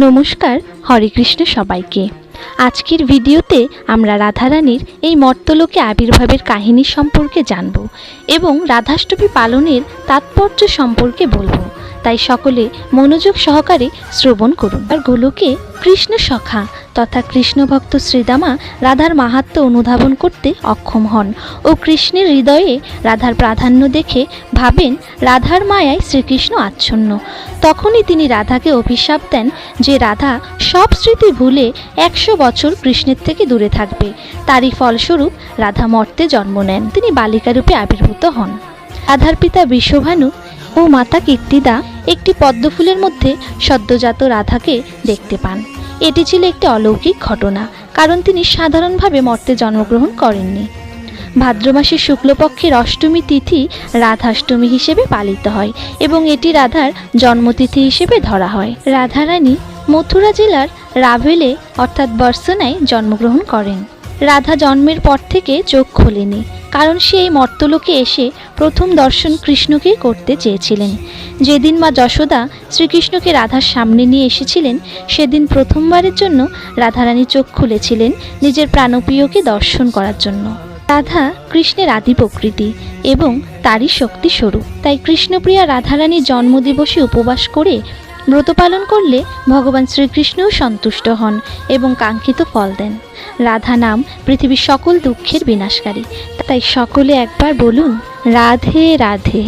নমস্কার, হরে কৃষ্ণ সবাইকে। আজকের ভিডিওতে আমরা রাধারানীর এই মর্তলোকে আবির্ভাবের কাহিনী সম্পর্কে জানব এবং রাধাষ্টমী পালনের তাৎপর্য সম্পর্কে বলবো। তাই সকলে মনোযোগ সহকারে শ্রবণ করুন। আর গোলকে কৃষ্ণ সখা তথা কৃষ্ণভক্ত শ্রীদামা রাধার মাহাত্ম্য অনুধাবন করতে অক্ষম হন ও কৃষ্ণের হৃদয়ে রাধার প্রাধান্য দেখে ভাবেন রাধার মায়ায় শ্রীকৃষ্ণ আচ্ছন্ন। তখনই তিনি রাধাকে অভিশাপ দেন যে রাধা সব স্মৃতি ভুলে 100 বছর কৃষ্ণের থেকে দূরে থাকবে। তারই ফলস্বরূপ রাধা মর্তে জন্ম নেন। তিনি বালিকারূপে আবির্ভূত হন। রাধার পিতা বিশ্বভানু ও মাতা কীর্তিদা একটি পদ্মফুলের মধ্যে সদ্যজাত রাধাকে দেখতে পান। এটি ছিল একটি অলৌকিক ঘটনা, কারণ তিনি সাধারণভাবে মর্তে জন্মগ্রহণ করেননি। ভাদ্র মাসের শুক্লপক্ষের অষ্টমী তিথি রাধাষ্টমী হিসেবে পালিত হয় এবং এটি রাধার জন্মতিথি হিসেবে ধরা হয়। রাধারানী মথুরা জেলার রাভেলে অর্থাৎ বর্ষনায় জন্মগ্রহণ করেন। রাধা জন্মের পর থেকে চোখ খোলেনি, কারণ সে এই মর্তলোকে এসে প্রথম দর্শন কৃষ্ণকেই করতে চেয়েছিলেন। যেদিন মা যশোদা শ্রীকৃষ্ণকে রাধার সামনে নিয়ে এসেছিলেন, সেদিন প্রথমবারের জন্য রাধারানী চোখ খুলেছিলেন নিজের প্রাণপ্রিয়কে দর্শন করার জন্য। রাধা কৃষ্ণের আদি প্রকৃতি এবং তারই শক্তি স্বরূপ। তাই কৃষ্ণপ্রিয়া রাধারানীর জন্মদিবসে উপবাস করে ব্রত পালন করলে ভগবান শ্রীকৃষ্ণও সন্তুষ্ট হন এবং কাঙ্ক্ষিত ফল দেন। রাধা নাম পৃথিবীর সকল দুঃখের বিনাশকারী। তাই সকলে একবার বলুন, রাধে রাধে।